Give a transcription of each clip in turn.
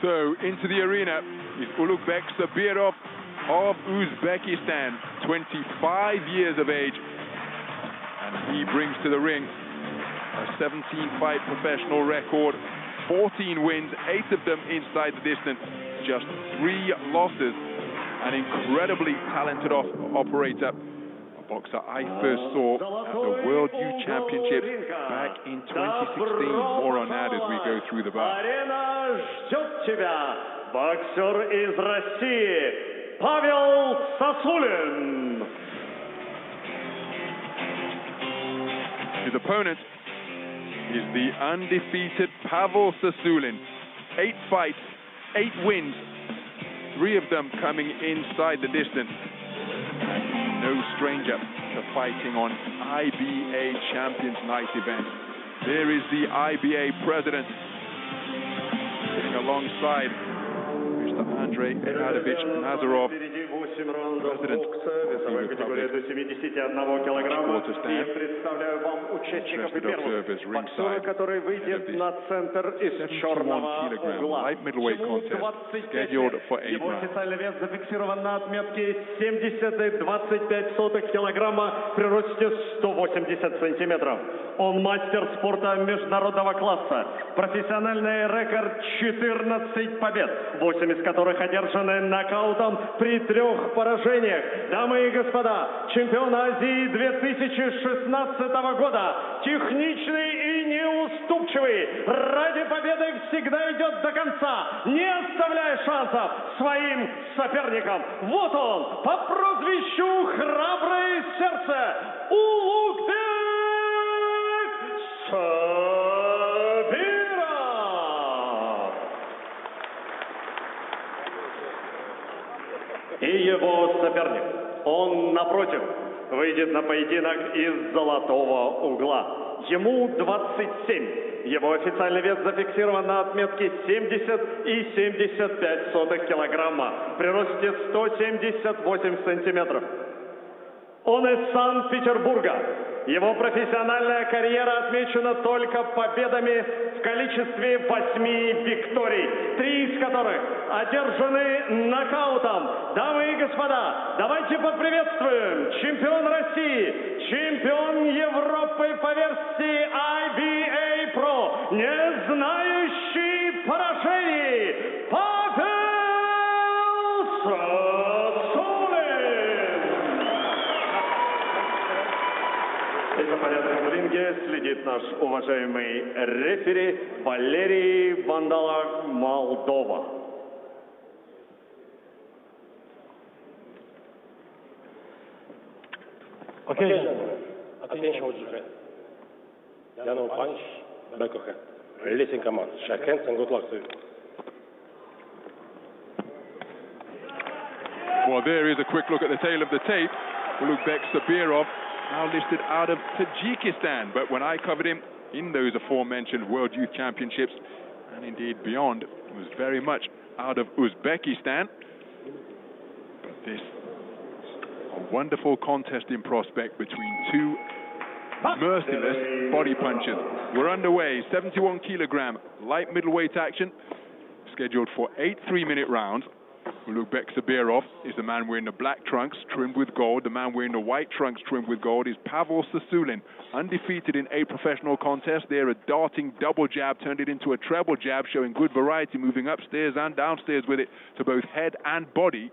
So into the arena is Ulugbek Sobirov of Uzbekistan, 25 years of age, and he brings to the ring a 17-fight professional record, 14 wins, 8 of them inside the distance, just 3 losses. An incredibly talented operator, a boxer I first saw at the World Youth Championships back in 2016. More on that as we go through the bout. Боксер из России Pavel Sosulin. His opponent is the undefeated Pavel Sosulin. 8 fights, 8 wins, 3 of them coming inside the distance. No stranger to fighting on IBA Champions Night events. There is the IBA president sitting alongside Mr. Andrei Nazarov, president of the Republic of Tajikistan. Interested observers ringside ahead of this 71-kilogram light middleweight contest scheduled for 8 rounds. Официальный вес зафиксирован на отметке 70,25 килограмма при росте 180 сантиметров. Он мастер спорта международного класса. Профессиональный рекорд 14 побед, 8 из которых одержаны нокаутом при 3 поражениях. Дамы и господа, чемпион Азии 2016 года, техничный и неуступчивый, ради победы всегда идет до конца, не оставляя шансов своим соперникам. Вот он, по прозвищу «Храброе сердце», Ulugbek Sobirov. И его соперник, он, напротив, выйдет на поединок из золотого угла. Ему 27. Его официальный вес зафиксирован на отметке 70,75 килограмма при росте 178 сантиметров. Он из Санкт-Петербурга. Его профессиональная карьера отмечена только победами в количестве 8 викторий, 3 из которых одержаны нокаутом. Дамы и господа, давайте поприветствуем чемпион России, чемпион Европы по версии IBA Pro, не знающий поражений, Pavel Sosulin. И за порядком в ринге следит наш уважаемый рефери Валерий Вандала, Молдова. Attention with your hand. Down punch, back of hand. Releasing command. Shake hands and good luck to you. Well, there is a quick look at the tail of the tape. Ulugbek Sobirov, now listed out of Tajikistan, but when I covered him in those aforementioned World Youth Championships, and indeed beyond, he was very much out of Uzbekistan. But this, a wonderful contest in prospect between 2 merciless body punchers. We're underway, 71-kilogram light middleweight action, scheduled for 8 3-minute rounds. Ulugbek Sobirov is the man wearing the black trunks trimmed with gold. The man wearing the white trunks trimmed with gold is Pavel Sosulin, undefeated in 8 professional contests. There, a darting double jab turned it into a treble jab, showing good variety, moving upstairs and downstairs with it to both head and body.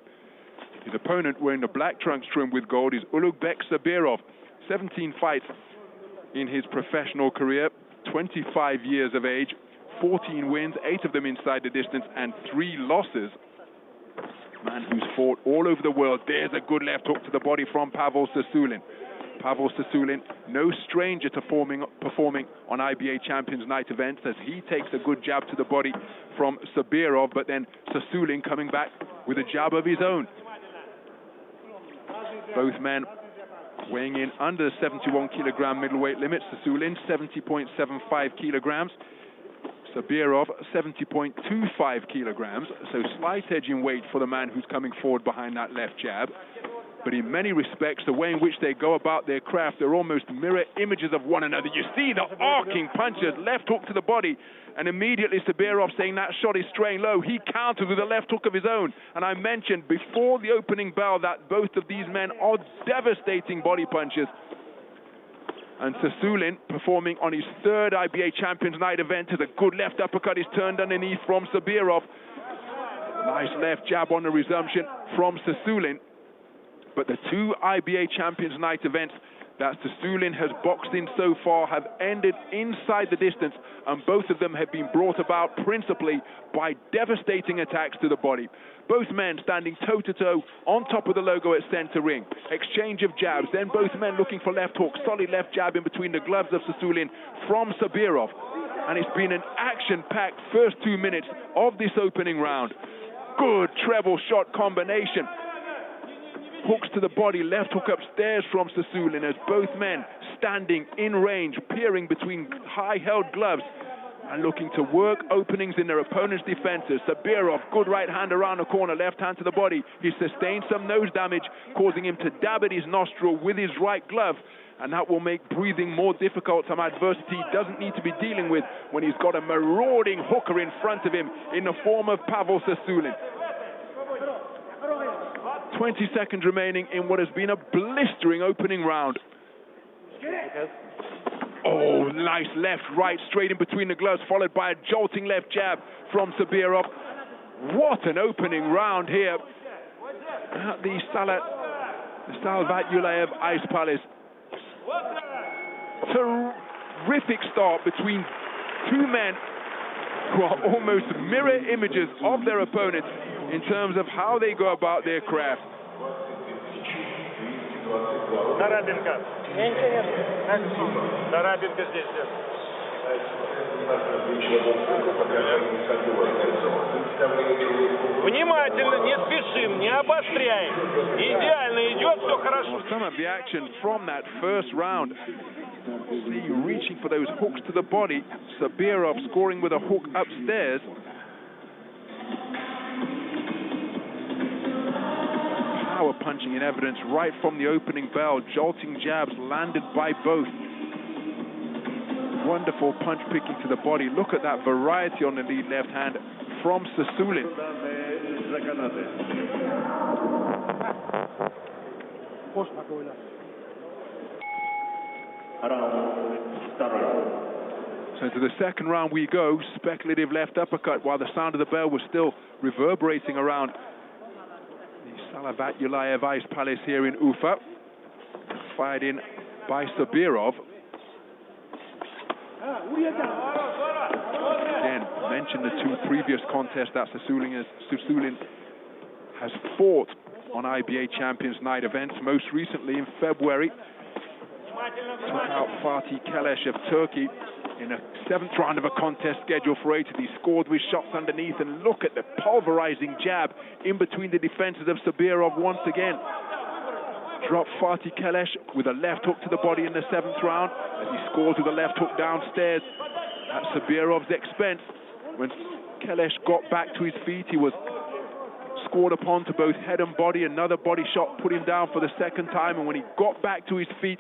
His opponent, wearing the black trunks trimmed with gold, is Ulugbek Sobirov. 17 fights in his professional career, 25 years of age, 14 wins, 8 of them inside the distance, and 3 losses. Man who's fought all over the world. There's a good left hook to the body from Pavel Sosulin. Pavel Sosulin, no stranger to performing on IBA Champions Night events, as he takes a good jab to the body from Sobirov, but then Sosulin coming back with a jab of his own. Both men weighing in under the 71-kilogram middleweight limit. Sosulin, 70.75 kilograms. Sobirov, 70.25 kilograms. So slight edge in weight for the man who's coming forward behind that left jab. but in many respects, the way in which they go about their craft, they're almost mirror images of one another. You see the arcing punches, left hook to the body, and immediately Sobirov saying that shot is straying low. He countered with a left hook of his own. And I mentioned before the opening bell that both of these men are devastating body punches. And Sosulin, performing on his third IBA Champions Night event, as a good left uppercut is turned underneath from Sobirov. Nice left jab on the resumption from Sosulin. But the two IBA Champions Night events that Sosulin has boxed in so far have ended inside the distance, and both of them have been brought about principally by devastating attacks to the body. Both men standing toe-to-toe on top of the logo at center ring. Exchange of jabs, then both men looking for left hook. Solid left jab in between the gloves of Sosulin from Sobirov. And it's been an action-packed first 2 minutes of this opening round. Good treble shot combination. Hooks to the body, left hook upstairs from Sosulin as both men standing in range, peering between high-held gloves and looking to work openings in their opponent's defenses. Sobirov, good right hand around the corner, left hand to the body. He sustained some nose damage, causing him to dab at his nostril with his right glove, and that will make breathing more difficult, some adversity he doesn't need to be dealing with when he's got a marauding hooker in front of him in the form of Pavel Sosulin. 20 seconds remaining in what has been a blistering opening round. Oh, nice left, right, straight in between the gloves, followed by a jolting left jab from Sobirov. What an opening round here at the Salvat Yulaev Ice Palace. Terrific start between two men who are almost mirror images of their opponents in terms of how they go about their craft. Внимательно, не спешим, не обостряем. Идеально идет, все хорошо. Well, some of the action from that first round. See, reaching for those hooks to the body. Sobirov scoring with a hook upstairs. Power punching in evidence right from the opening bell. Jolting jabs landed by both. Wonderful punch picking to the body. Look at that variety on the lead left hand from Sosulin. So to the second round we go. Speculative left uppercut while the sound of the bell was still reverberating around the Salvat Yulaev Ice Palace here in Ufa. Fired in by Sobirov. Again, mentioned the two previous contests that Sosulin has fought on IBA Champions Night events. Most recently in February, took out Fatih Keleş of Turkey in a 7th round of a contest scheduled for 8. He scored with shots underneath, and look at the pulverizing jab in between the defenses of Sobirov once again. Dropped Fatih Keleş with a left hook to the body in the 7th round as he scores with a left hook downstairs at Sobirov's expense. When Keleş got back to his feet, he was scored upon to both head and body. Another body shot put him down for the second time, and when he got back to his feet,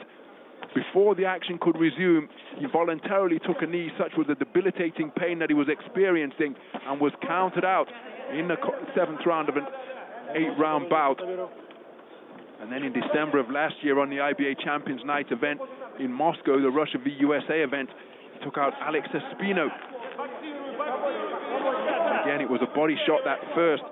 before the action could resume, he voluntarily took a knee. Such was the debilitating pain that he was experiencing, and was counted out in the 7th round of an 8-round bout. And then in December of last year on the IBA Champions Night event in Moscow, the Russia v USA event, he took out Alex Espino. Again, it was a body shot that first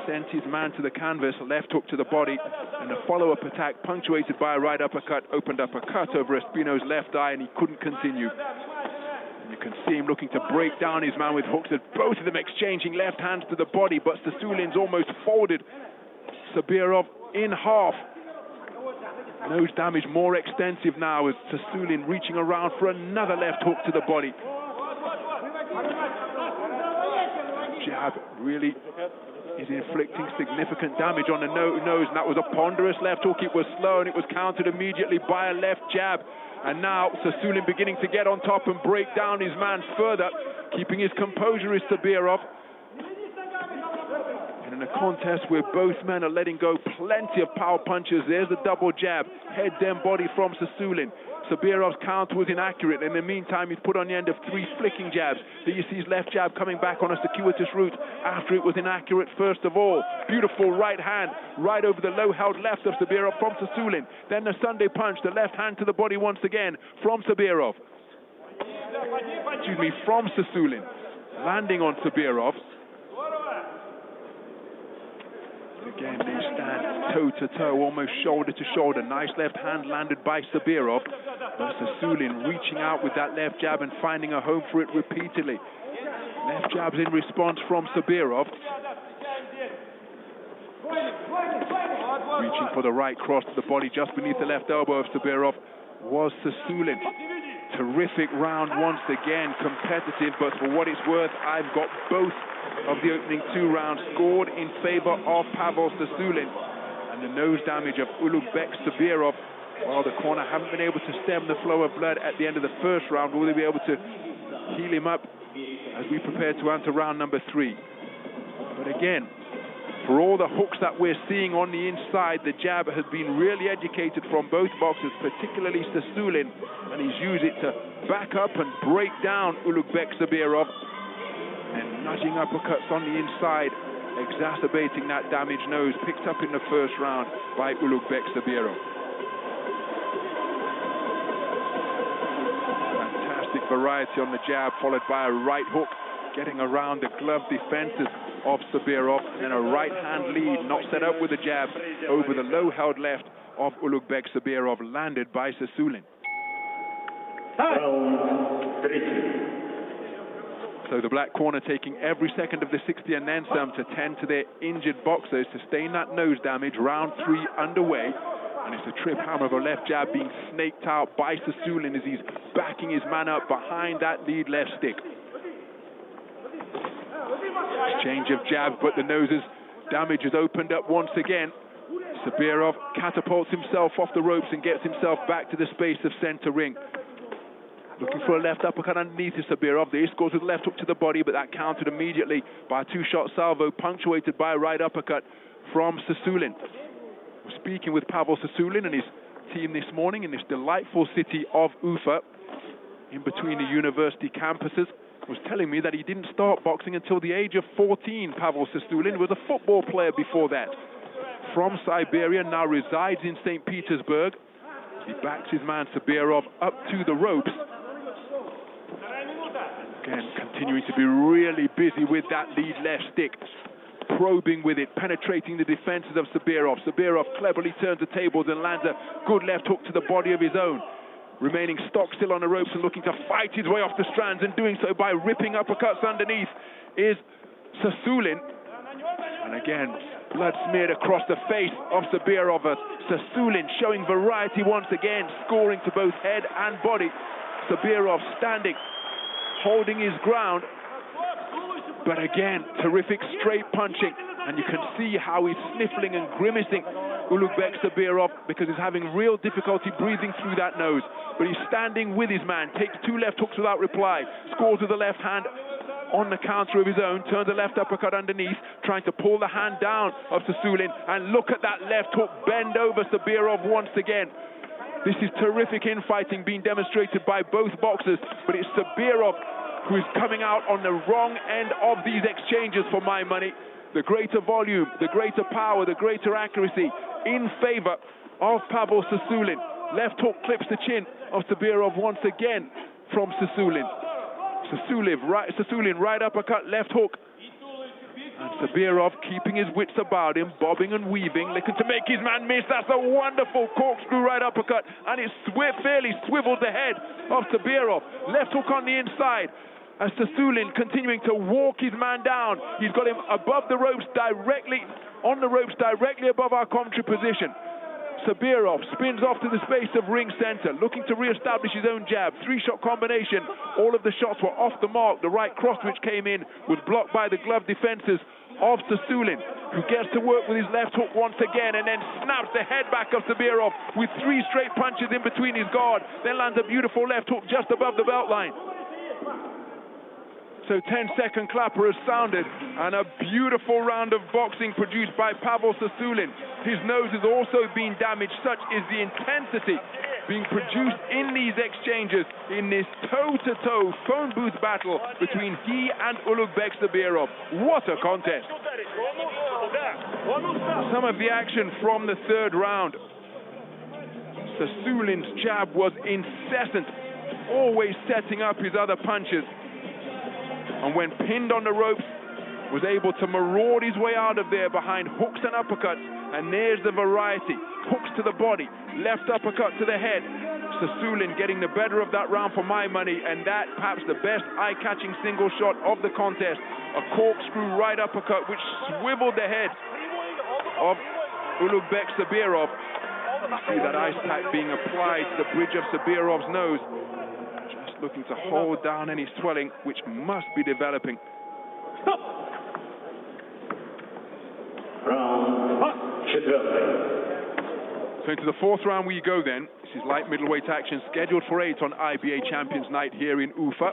sent his man to the canvas, left hook to the body, and a follow-up attack punctuated by a right uppercut opened up a cut over Espino's left eye, and he couldn't continue. And you can see him looking to break down his man with hooks, and both of them exchanging left hands to the body, but Sosulin's almost folded Sobirov in half. Nose damage more extensive now as Sosulin reaching around for another left hook to the body. Jab really is inflicting significant damage on the nose, and that was a ponderous left hook. It was slow, and it was countered immediately by a left jab. And now Sosulin beginning to get on top and break down his man further. Keeping his composure is Sobirov. And in a contest where both men are letting go plenty of power punches, there's the double jab, head then body from Sosulin. Sobirov's counter was inaccurate. In the meantime, he's put on the end of 3 flicking jabs. There you see his left jab coming back on a circuitous route after it was inaccurate first of all. Beautiful right hand, right over the low-held left of Sobirov from Sosulin. Then the Sunday punch, the left hand to the body once again from Sobirov. Excuse me, from Sosulin. Landing on Sobirov. Again, they stand toe-to-toe, almost shoulder-to-shoulder. Nice left hand landed by Sobirov. But Sosulin reaching out with that left jab and finding a home for it repeatedly. Left jabs in response from Sobirov. Reaching for the right cross to the body just beneath the left elbow of Sobirov was Sosulin. Terrific round once again, competitive, but for what it's worth, I've got both of the opening 2 rounds scored in favor of Pavel Sosulin. And the nose damage of Ulugbek Sobirov, well, the corner haven't been able to stem the flow of blood at the end of the first round. Will they be able to heal him up as we prepare to enter round number 3? But again, for all the hooks that we're seeing on the inside, the jab has been really educated from both boxers, particularly Sosulin, and he's used it to back up and break down Ulugbek Sobirov, and nudging uppercuts on the inside, exacerbating that damaged nose picked up in the first round by Ulugbek Sobirov. Fantastic variety on the jab, followed by a right hook, getting around the glove defenses of Sobirov, and a right hand lead, not set up with a jab, over the low-held left of Ulugbek Sobirov, landed by Sosulin. So the black corner taking every second of the 60 and then some to tend to their injured boxers, sustain that nose damage. Round 3 underway, and it's a trip hammer of a left jab being snaked out by Sosulin as he's backing his man up behind that lead left stick. Exchange of jabs, but the nose's damage has opened up once again. Sobirov catapults himself off the ropes and gets himself back to the space of center ring. Looking for a left uppercut underneath to Sobirov. There he scores with a left hook to the body, but that countered immediately by a 2-shot salvo, punctuated by a right uppercut from Sosulin. We're speaking with Pavel Sosulin and his team this morning in this delightful city of Ufa, in between the university campuses. Was telling me that he didn't start boxing until the age of 14. Pavel Sosulin was a football player before that. From Siberia, now resides in St. Petersburg. He backs his man Sobirov up to the ropes. Again, continuing to be really busy with that lead left stick, probing with it, penetrating the defenses of Sobirov. Sobirov cleverly turns the tables and lands a good left hook to the body of his own. Remaining stock still on the ropes and looking to fight his way off the strands, and doing so by ripping uppercuts underneath is Sosulin. And again, blood smeared across the face of Sobirov. Sosulin showing variety once again, scoring to both head and body. Sobirov standing, holding his ground, but again, terrific straight punching, and you can see how he's sniffling and grimacing, Ulugbek Sobirov, because he's having real difficulty breathing through that nose. But he's standing with his man, takes 2 left hooks without reply, scores with the left hand on the counter of his own, turns a left uppercut underneath, trying to pull the hand down of Sosulin, and look at that left hook bend over Sobirov once again. This is terrific infighting being demonstrated by both boxers, but it's Sobirov who is coming out on the wrong end of these exchanges for my money. The greater volume, the greater power, the greater accuracy in favor of Pavel Sosulin. Left hook clips the chin of Sobirov once again from Sosulin. Sosulin right uppercut, left hook. And Sobirov keeping his wits about him, bobbing and weaving, looking to make his man miss. That's a wonderful corkscrew right uppercut, and it fairly swivels the head of Sobirov. Left hook on the inside, as Sosulin continuing to walk his man down. He's got him above the ropes, directly above our commentary position. Sobirov spins off to the space of ring center, looking to re-establish his own jab. 3-shot combination. All of the shots were off the mark. The right cross which came in was blocked by the glove defenses of Sosulin, who gets to work with his left hook once again and then snaps the head back of Sobirov with 3 straight punches in between his guard. Then lands a beautiful left hook just above the belt line. So 10-second clapper has sounded, and a beautiful round of boxing produced by Pavel Sosulin. His nose has also been damaged. Such is the intensity being produced in these exchanges in this toe-to-toe phone booth battle between he and Ulugbek Sobirov. What a contest! Some of the action from the third round. Sosulin's jab was incessant, always setting up his other punches. And when pinned on the ropes, was able to maraud his way out of there behind hooks and uppercuts. And there's the variety. Hooks to the body, left uppercut to the head. Sosulin getting the better of that round for my money, and that perhaps the best eye-catching single shot of the contest. A corkscrew right uppercut which swiveled the head of Ulugbek Sobirov. You see that ice pack being applied to the bridge of Sobirov's nose. Just looking to hold down any swelling which must be developing. So into the fourth round we go then. This is light middleweight action scheduled for 8 on IBA Champions Night here in Ufa.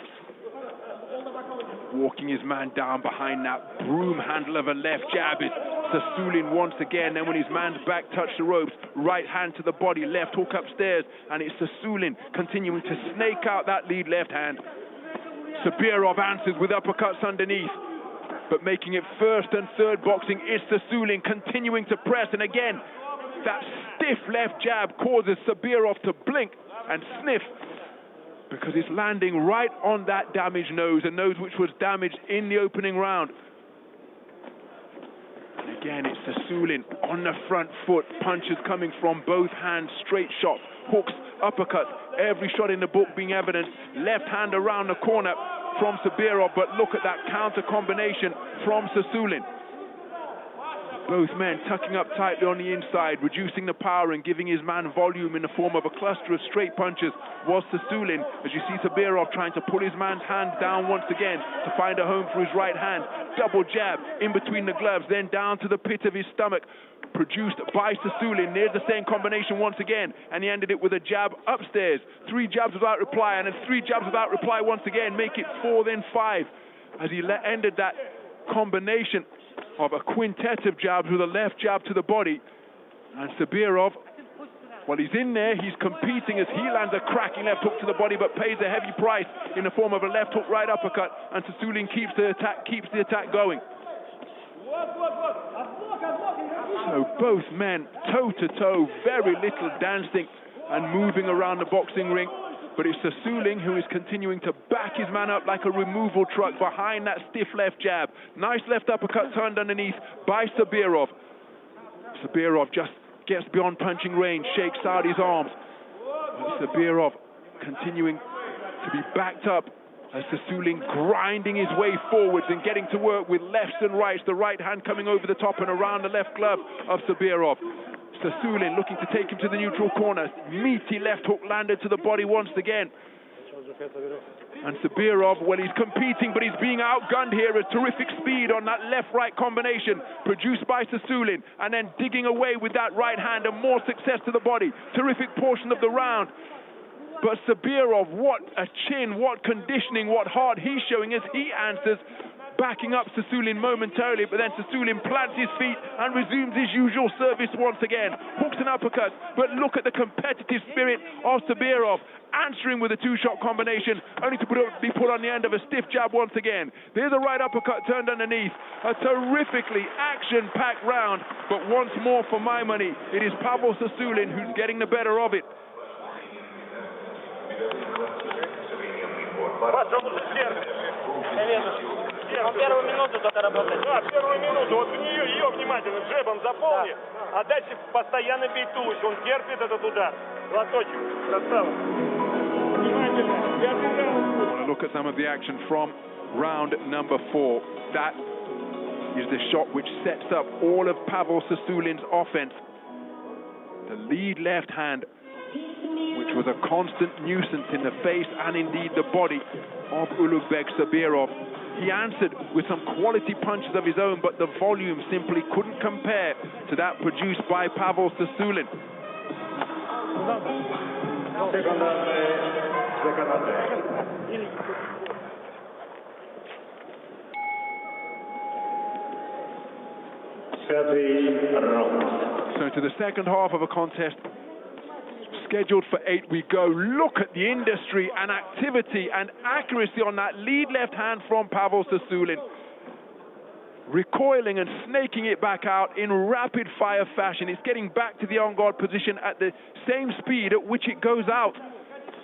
Walking his man down behind that broom handle of a left jab is Sosulin once again. Then when his man's back touched the ropes, right hand to the body, left hook upstairs, and it's Sosulin continuing to snake out that lead left hand. Sobirov answers with uppercuts underneath, but making it first and third boxing is Sosulin continuing to press, and again that stiff left jab causes Sobirov to blink and sniff, because it's landing right on that damaged nose, a nose which was damaged in the opening round. And again, it's Sosulin on the front foot, punches coming from both hands, straight shots, hooks, uppercuts, every shot in the book being evidenced. Left hand around the corner from Sobirov, but look at that counter combination from Sosulin. Both men tucking up tightly on the inside, reducing the power and giving his man volume in the form of a cluster of straight punches was Sosulin, as you see Sobirov trying to pull his man's hand down once again to find a home for his right hand. Double jab in between the gloves, then down to the pit of his stomach, produced by Sosulin. There's the same combination once again, and he ended it with a jab upstairs. 3 jabs without reply, and then 3 jabs without reply once again, make it 4, then 5, as he ended that combination of a quintet of jabs with a left jab to the body. And Sobirov, well, he's in there, he's competing as he lands a cracking left hook to the body, but pays a heavy price in the form of a left hook right uppercut, and Sosulin keeps the attack going. So both men toe to toe, very little dancing and moving around the boxing ring. But it's Sosulin who is continuing to back his man up like a removal truck behind that stiff left jab. Nice left uppercut turned underneath by Sobirov. Sobirov just gets beyond punching range, shakes out his arms. But Sobirov continuing to be backed up as Sosulin grinding his way forwards and getting to work with lefts and rights. The right hand coming over the top and around the left glove of Sobirov. Sosulin looking to take him to the neutral corner. Meaty left hook landed to the body once again. And Sobirov, well, he's competing, but he's being outgunned here at terrific speed on that left-right combination produced by Sosulin, and then digging away with that right hand and more success to the body. Terrific portion of the round. But Sobirov, what a chin, what conditioning, what heart he's showing as he answers, backing up Sosulin momentarily, but then Sosulin plants his feet and resumes his usual service once again. Hooks and uppercuts, but look at the competitive spirit of Sobirov, answering with a 2-shot combination, only to be put on the end of a stiff jab once again. There's a right uppercut turned underneath. A terrifically action-packed round, but once more for my money, it is Pavel Sosulin who's getting the better of it. Первую минуту только работать. Да, первую минуту. Вот в нее, ее внимательно джебом заполни, а дальше постоянно бей туловище. Он терпит этот удар. Лоточек. Красава. Внимательно. Look at some of the action from round number 4. That is the shot which sets up all of Pavel Sosulin's offense. The lead left hand, which was a constant nuisance in the face and indeed the body of Ulugbek Sobirov. He answered with some quality punches of his own, but the volume simply couldn't compare to that produced by Pavel Sosulin. 5й раунд. So into the second half of a contest scheduled for 8 we go. Look at the industry and activity and accuracy on that lead left hand from Pavel Sosulin. Recoiling and snaking it back out in rapid fire fashion. It's getting back to the on-guard position at the same speed at which it goes out.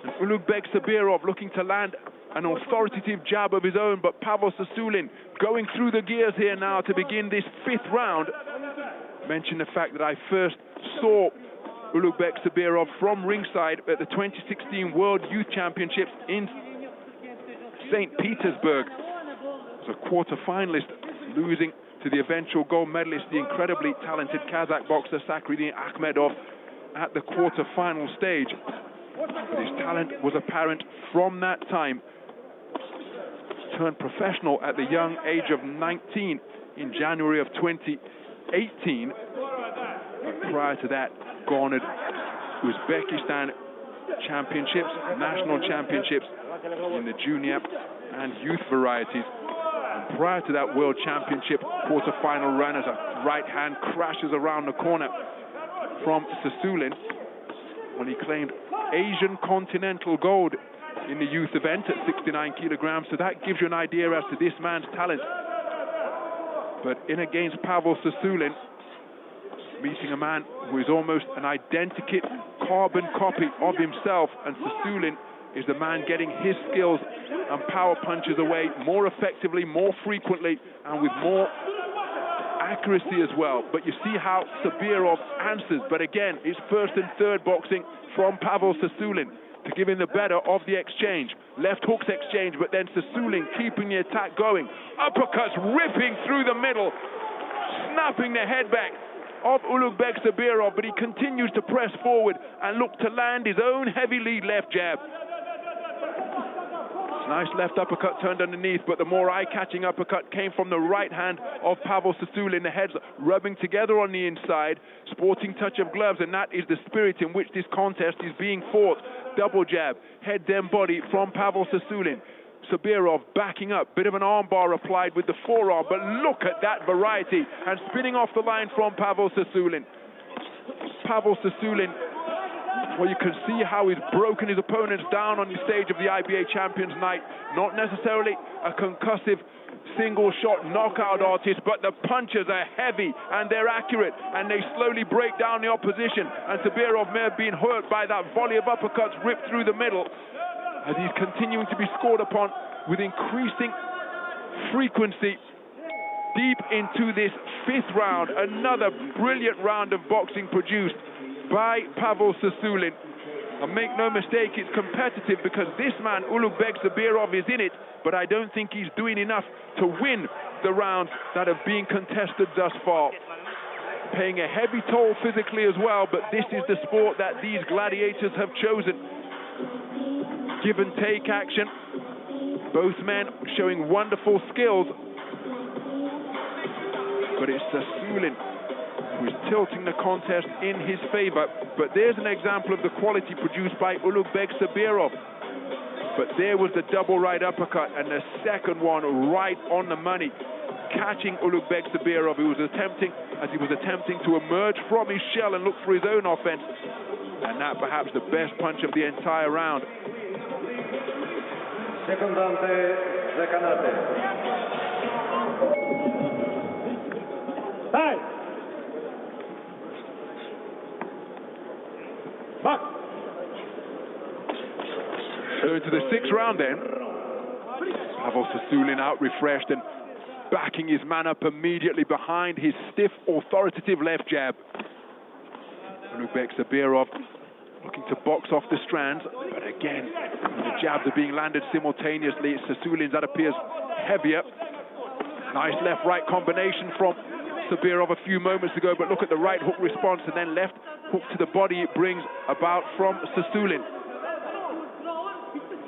And Ulugbek Sobirov looking to land an authoritative jab of his own, but Pavel Sosulin going through the gears here now to begin this 5th round. Mention the fact that I first saw Ulugbek Sobirov from ringside at the 2016 World Youth Championships in St. Petersburg. As a quarter-finalist, losing to the eventual gold medalist, the incredibly talented Kazakh boxer Sakridin Akhmedov at the quarter-final stage. But his talent was apparent from that time. Turned professional at the young age of 19 in January of 2018. But prior to that, garnered Uzbekistan championships, national championships in the junior and youth varieties. And prior to that World Championship quarter-final run, as a right hand crashes around the corner from Sosulin when he claimed Asian continental gold in the youth event at 69 kilograms. So that gives you an idea as to this man's talent. But in against Pavel Sosulin, meeting a man who is almost an identical carbon copy of himself, and Sosulin is the man getting his skills and power punches away more effectively, more frequently, and with more accuracy as well. But you see how Sobirov answers. But again, it's first and third boxing from Pavel Sosulin to give him the better of the exchange. Left hooks exchange, but then Sosulin keeping the attack going. Uppercuts ripping through the middle, snapping the head back of Ulugbek Sobirov, but he continues to press forward and look to land his own heavy lead left jab. Nice left uppercut turned underneath, but the more eye-catching uppercut came from the right hand of Pavel Sosulin. The heads rubbing together on the inside, sporting touch of gloves, and that is the spirit in which this contest is being fought. Double jab, head then body from Pavel Sosulin. Sobirov backing up, bit of an armbar applied with the forearm, but look at that variety, and spinning off the line from Pavel Sosulin. Pavel Sosulin, well, you can see how he's broken his opponents down on the stage of the IBA Champions Night. Not necessarily a concussive single-shot knockout artist, but the punches are heavy and they're accurate, and they slowly break down the opposition. And Sobirov may have been hurt by that volley of uppercuts ripped through the middle, as he's continuing to be scored upon with increasing frequency deep into this 5th round. Another brilliant round of boxing produced by Pavel Sosulin. And make no mistake, it's competitive because this man, Ulugbek Sobirov, is in it, but I don't think he's doing enough to win the rounds that have been contested thus far. Paying a heavy toll physically as well, but this is the sport that these gladiators have chosen. Give and take action. Both men showing wonderful skills, but it's Sosulin who is tilting the contest in his favor. But there's an example of the quality produced by Ulugbek Sobirov. But there was the double right uppercut, and the second one right on the money, catching Ulugbek Sobirov, who was attempting to emerge from his shell and look for his own offense. And that perhaps the best punch of the entire round. Секунданты за канаты. Дай! Back! So into the 6th round then. Pavel Sosulin out refreshed and backing his man up immediately behind his stiff, authoritative left jab. Ulugbek Sobirov looking to box off the strands, but again, the jabs are being landed simultaneously. Sosulin's, that appears heavier. Nice left-right combination from Sobirov a few moments ago, but look at the right hook response, and then left hook to the body it brings about from Sosulin.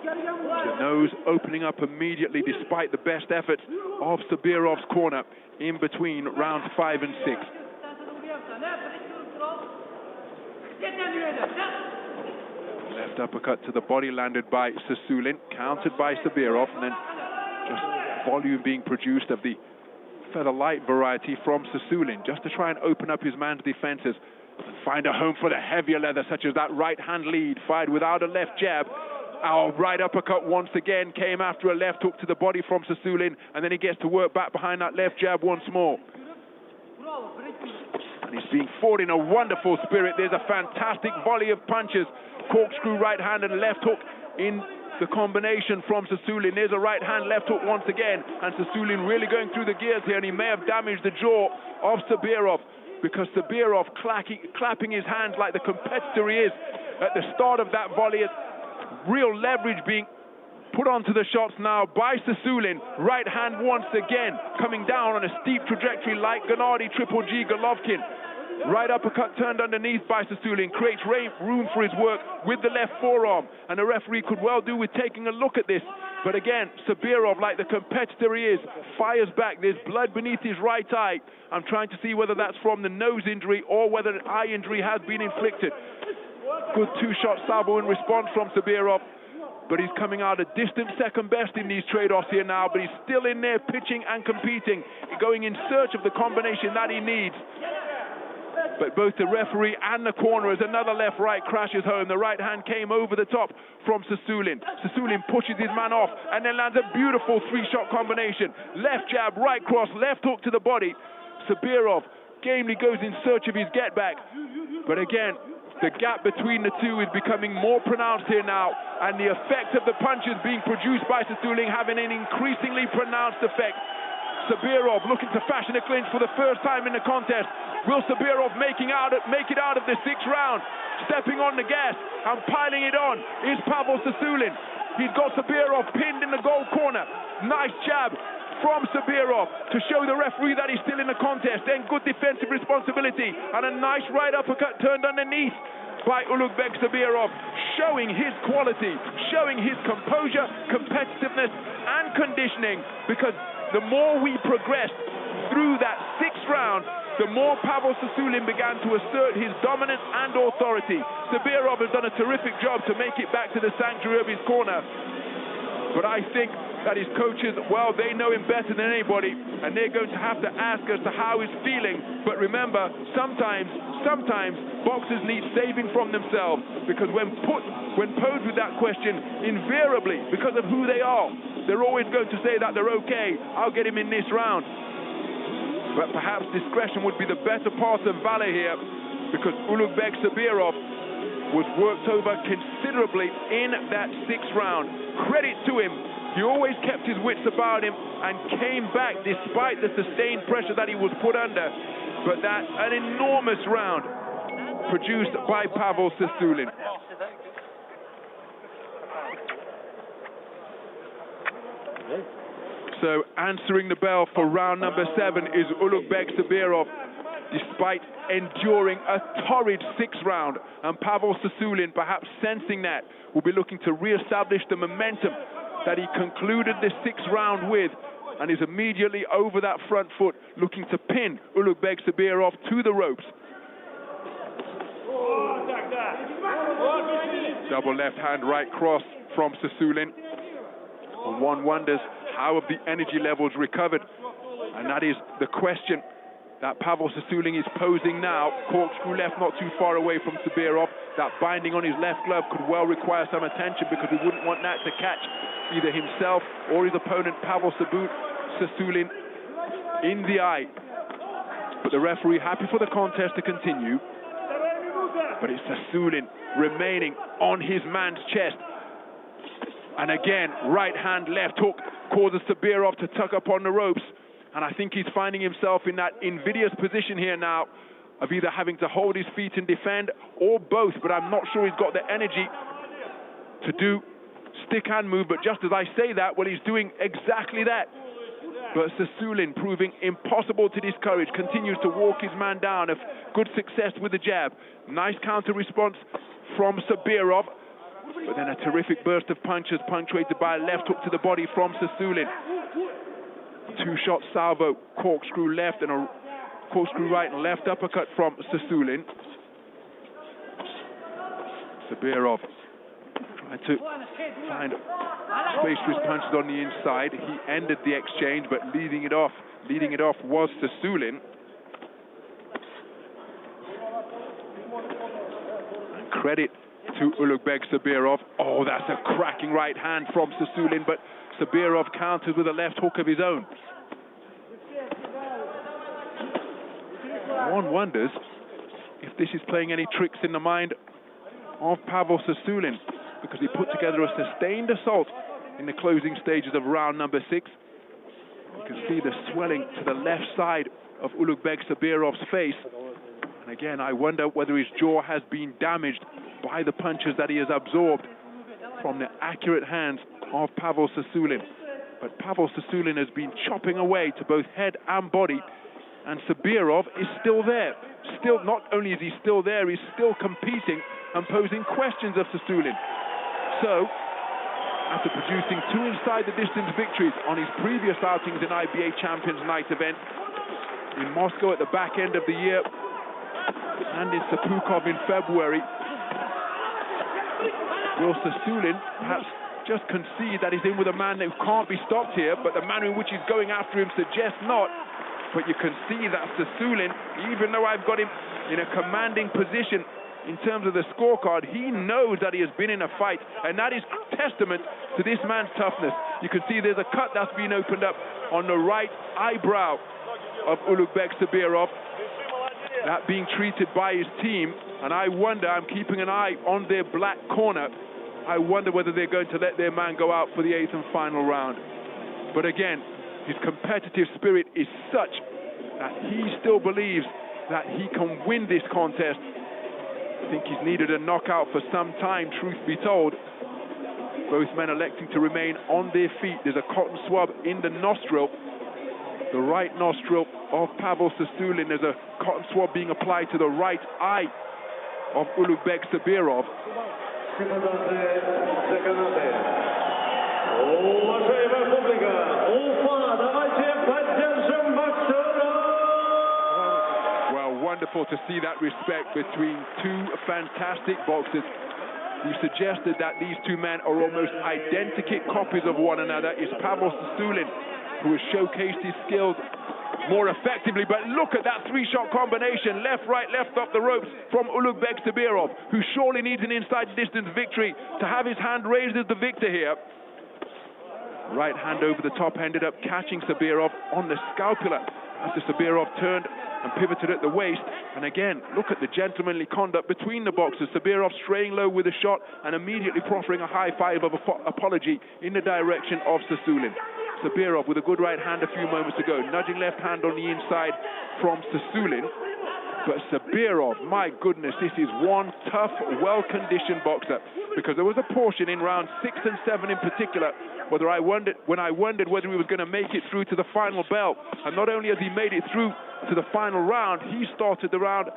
The nose opening up immediately despite the best efforts of Sobirov's corner in between rounds 5 and 6. Left uppercut to the body landed by Sosulin, countered by Sobirov, and then just volume being produced of the feather light variety from Sosulin, just to try and open up his man's defenses and find a home for the heavier leather, such as that right-hand lead, fired without a left jab. Our right uppercut once again came after a left hook to the body from Sosulin, and then he gets to work back behind that left jab once more. And he's being fought in a wonderful spirit. There's a fantastic volley of punches. Corkscrew right hand and left hook in the combination from Sosulin. There's a right hand, left hook once again, and Sosulin really going through the gears here, and he may have damaged the jaw of Sobirov, because Sobirov clapping his hands like the competitor he is at the start of that volley. Real leverage being put onto the shots now by Sosulin. Right hand once again, coming down on a steep trajectory like Gennady Triple G Golovkin. Right uppercut turned underneath by Sosulin, creates room for his work with the left forearm, and the referee could well do with taking a look at this. But again, Sobirov, like the competitor he is, fires back. There's blood beneath his right eye. I'm trying to see whether that's from the nose injury or whether an eye injury has been inflicted. Good two-shot salvo in response from Sobirov, but he's coming out a distant second best in these trade-offs here now, but he's still in there pitching and competing, going in search of the combination that he needs. But both the referee and the corner, as another left-right crashes home. The right hand came over the top from Sosulin. Sosulin pushes his man off and then lands a beautiful three-shot combination. Left jab, right cross, left hook to the body. Sobirov gamely goes in search of his get-back. But again, the gap between the two is becoming more pronounced here now, and the effect of the punches being produced by Sosulin having an increasingly pronounced effect. Sobirov looking to fashion a clinch for the first time in the contest. Will Sobirov make it out of the sixth round? Stepping on the gas and piling it on is Pavel Sosulin. He's got Sobirov pinned in the gold corner. Nice jab from Sobirov to show the referee that he's still in the contest. Then good defensive responsibility and a nice right uppercut turned underneath by Ulugbek Sobirov, showing his quality, showing his composure, competitiveness and conditioning, because the more we progressed through that sixth round, the more Pavel Sosulin began to assert his dominance and authority. Sobirov has done a terrific job to make it back to the sanctuary of his corner. But I think that his coaches, well, they know him better than anybody, and they're going to have to ask as to how he's feeling. But remember, sometimes boxers need saving from themselves, because when posed with that question, invariably, because of who they are, they're always going to say that they're okay, I'll get him in this round. But perhaps discretion would be the better part of valor here, because Ulugbek Sobirov was worked over considerably in that sixth round. Credit to him. He always kept his wits about him and came back despite the sustained pressure that he was put under. But that's an enormous round produced by Pavel Sosulin. So answering the bell for round number 7 is Ulugbek Sobirov, despite enduring a torrid sixth round. And Pavel Sosulin, perhaps sensing that, will be looking to re-establish the momentum that he concluded the sixth round with, and is immediately over that front foot, looking to pin Ulugbek Sobirov to the ropes. Double left hand, right cross from Sosulin. And one wonders how have the energy levels recovered, and that is the question that Pavel Sosulin is posing now. Corkscrew left not too far away from Sobirov. That binding on his left glove could well require some attention, because we wouldn't want that to catch either himself or his opponent Pavel Sosulin in the eye. But the referee happy for the contest to continue. But it's Sosulin remaining on his man's chest. And again, right hand, left hook causes Sobirov to tuck up on the ropes. And I think he's finding himself in that invidious position here now of either having to hold his feet and defend, or both. But I'm not sure he's got the energy to do stick hand move. But just as I say that, well, he's doing exactly that. But Sosulin, proving impossible to discourage, continues to walk his man down. Of good success with the jab. Nice counter response from Sobirov. But then a terrific burst of punches, punctuated by a left hook to the body from Sosulin. Two-shot salvo, corkscrew left and a corkscrew right and left uppercut from Sosulin. Sobirov trying to find space for his punches on the inside. He ended the exchange, but leading it off was Sosulin. And credit to Ulugbek Sobirov. Oh, that's a cracking right hand from Sosulin, but Sobirov counters with a left hook of his own. One wonders if this is playing any tricks in the mind of Pavel Sosulin, because he put together a sustained assault in the closing stages of round number 6. You can see the swelling to the left side of Ulugbek Sobirov's face. And again, I wonder whether his jaw has been damaged by the punches that he has absorbed from the accurate hands of Pavel Sosulin. But Pavel Sosulin has been chopping away to both head and body, and Sobirov is still there. Still, not only is he still there, he's still competing and posing questions of Sosulin. So, after producing 2 inside the distance victories on his previous outings in IBA Champions Night event in Moscow at the back end of the year and in Sepukov in February, will Sosulin perhaps just concede that he's in with a man who can't be stopped here, but the manner in which he's going after him suggests not? But you can see that Sosulin, even though I've got him in a commanding position in terms of the scorecard, he knows that he has been in a fight, and that is testament to this man's toughness. You can see there's a cut that's been opened up on the right eyebrow of Ulugbek Sobirov, that being treated by his team, and I wonder, I'm keeping an eye on their black corner, I wonder whether they're going to let their man go out for the 8th and final round. But again, his competitive spirit is such that he still believes that he can win this contest. I think he's needed a knockout for some time, truth be told. Both men electing to remain on their feet. There's a cotton swab in the nostril, the right nostril of Pavel Sosulin. There's a cotton swab being applied to the right eye of Ulugbek Sobirov. Well, wonderful to see that respect between 2 fantastic boxers who suggested that these 2 men are almost identical copies of one another. It's Pavel Sosulin who has showcased his skills more effectively, but look at that 3-shot combination, left, right, left up the ropes from Ulugbek Sobirov, who surely needs an inside distance victory to have his hand raised as the victor here. Right hand over the top ended up catching Sobirov on the scapula after Sobirov turned and pivoted at the waist. And again, look at the gentlemanly conduct between the boxers. Sobirov straying low with a shot and immediately proffering a high five of apology in the direction of Sosulin. Sobirov with a good right hand a few moments ago, nudging left hand on the inside from Sosulin. But Sobirov, my goodness, this is one tough, well-conditioned boxer, because there was a portion in rounds 6 and 7 in particular whether I wondered whether he was going to make it through to the final bell. And not only has he made it through to the final round, he started the round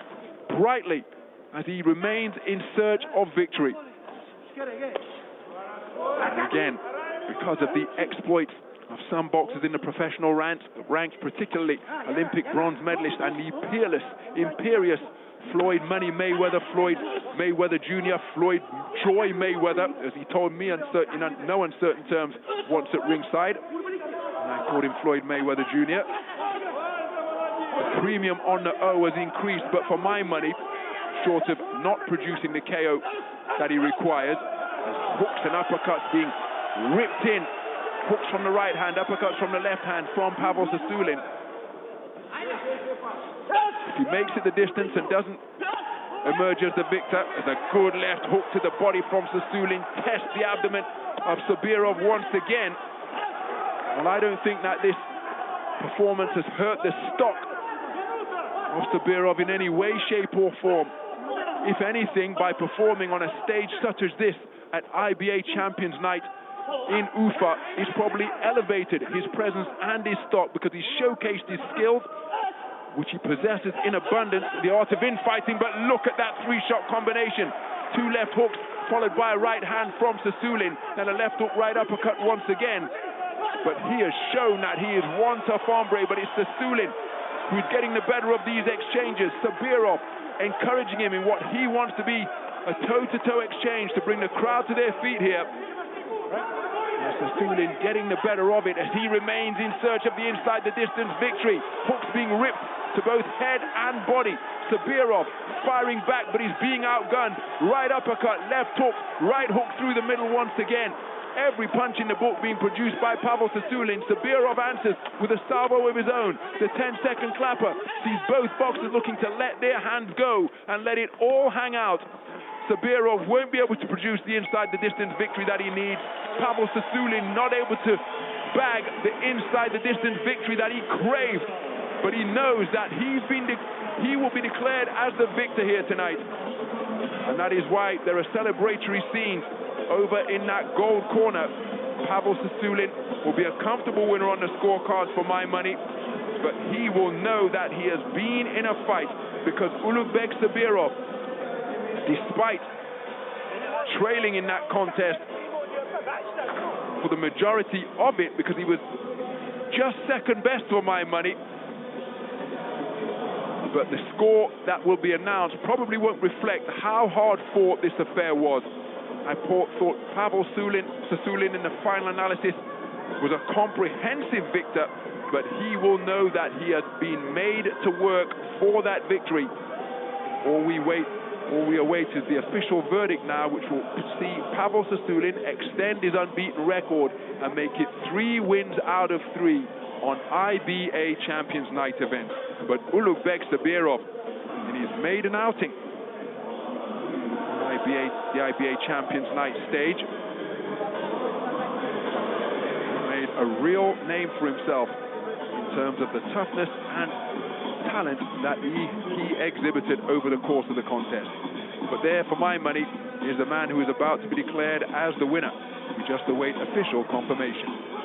brightly as he remains in search of victory. And again, because of the exploits of some boxers in the professional ranks, particularly Olympic bronze medalist and the peerless, imperious Floyd Money Mayweather, Floyd Mayweather Jr., Floyd Troy Mayweather, as he told me in no uncertain terms once at ringside, and I called him Floyd Mayweather Jr. The premium on the O has increased, but for my money, short of not producing the KO that he requires, as hooks and uppercuts being ripped in, hooks from the right hand, uppercuts from the left hand from Pavel Sosulin. If he makes it the distance and doesn't emerge as the victor, there's a good left hook to the body from Sosulin, tests the abdomen of Sobirov once again. Well, I don't think that this performance has hurt the stock of Sobirov in any way, shape or form. If anything, by performing on a stage such as this at IBA Champions Night in Ufa, he's probably elevated his presence and his stock, because he's showcased his skills, which he possesses in abundance, the art of infighting. But look at that 3-shot combination. 2 left hooks followed by a right hand from Sosulin, then a left hook right uppercut once again. But he has shown that he is one tough hombre, but it's Sosulin who's getting the better of these exchanges. Sobirov encouraging him in what he wants to be a toe-to-toe exchange to bring the crowd to their feet here. Sosulin getting the better of it as he remains in search of the inside the distance victory. Hooks being ripped to both head and body. Sobirov firing back, but he's being outgunned. Right uppercut, left hook, right hook through the middle once again. Every punch in the book being produced by Pavel Sosulin. Sobirov answers with a salvo of his own. The 10-second clapper sees both boxers looking to let their hands go and let it all hang out. Sobirov won't be able to produce the inside the distance victory that he needs. Pavel Sosulin not able to bag the inside the distance victory that he craved. But he knows that he will be declared as the victor here tonight. And that is why there are celebratory scenes over in that gold corner. Pavel Sosulin will be a comfortable winner on the scorecards for my money. But he will know that he has been in a fight, because Ulugbek Sobirov, despite trailing in that contest for the majority of it, because he was just second best for my money, but the score that will be announced probably won't reflect how hard fought this affair was. I thought Pavel Sosulin in the final analysis was a comprehensive victor, but he will know that he has been made to work for that victory. All we await is the official verdict now, which will see Pavel Sosulin extend his unbeaten record and make it 3 wins out of 3 on IBA Champions Night event. But Ulugbek Sobirov, in his maiden outing on the IBA Champions Night stage, made a real name for himself in terms of the toughness and talent that he exhibited over the course of the contest. But there, for my money, is the man who is about to be declared as the winner. We just await official confirmation.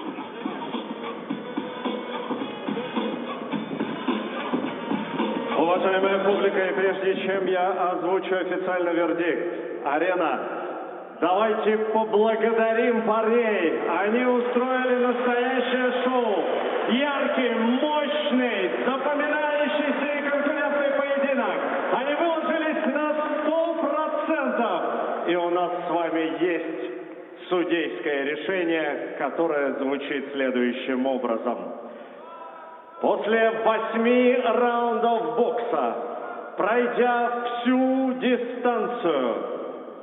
Уважаемая публика, и прежде чем я озвучу официальный вердикт, арена, давайте поблагодарим парней. Они устроили настоящее шоу. Яркий, мощный, запоминающийся и конкурентный поединок. Они выложились на 100%. И у нас с вами есть судейское решение, которое звучит следующим образом. После 8 раундов бокса, пройдя всю дистанцию,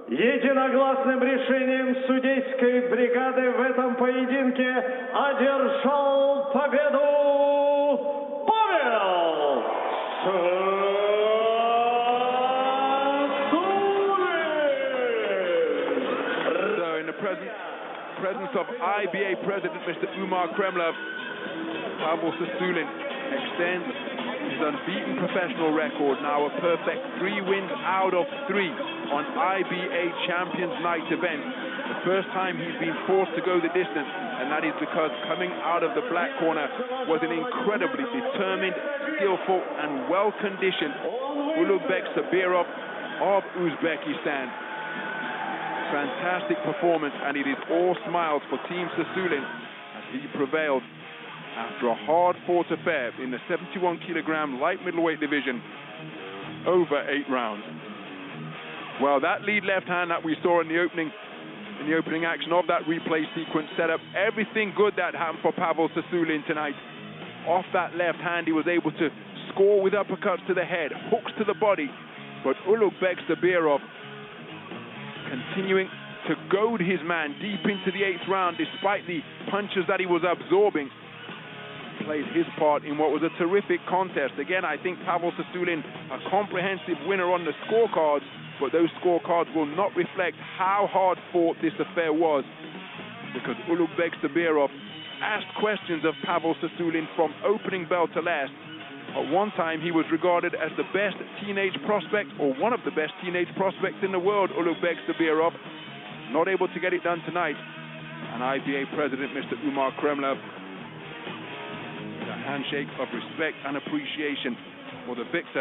единогласным решением судейской бригады в этом поединке одержал победу Павел Sosulin. So in the presence of IBA President Mr. Umar Kremlov, Pavel Sosulin extends his unbeaten professional record, now a perfect 3 wins out of 3 on IBA Champions Night event. The first time he's been forced to go the distance, and that is because coming out of the black corner was an incredibly determined, skillful and well-conditioned Ulugbek Sobirov of Uzbekistan. Fantastic performance, and it is all smiles for Team Sosulin as he prevailed after a hard-fought affair in the 71-kilogram light middleweight division over 8 rounds. Well, that lead left hand that we saw in the opening action of that replay sequence set up everything good that happened for Pavel Sosulin tonight. Off that left hand, he was able to score with uppercuts to the head, hooks to the body, but Ulugbek Sobirov continuing to goad his man deep into the 8th round despite the punches that he was absorbing. Played his part in what was a terrific contest. Again, I think Pavel Sosulin a comprehensive winner on the scorecards, but those scorecards will not reflect how hard fought this affair was, because Ulugbek Sobirov asked questions of Pavel Sosulin from opening bell to last. At one time, he was regarded as the best teenage prospect, or one of the best teenage prospects in the world, Ulugbek Sobirov. Not able to get it done tonight. And IBA President Mr. Umar Kremlov, a handshake of respect and appreciation for the victor.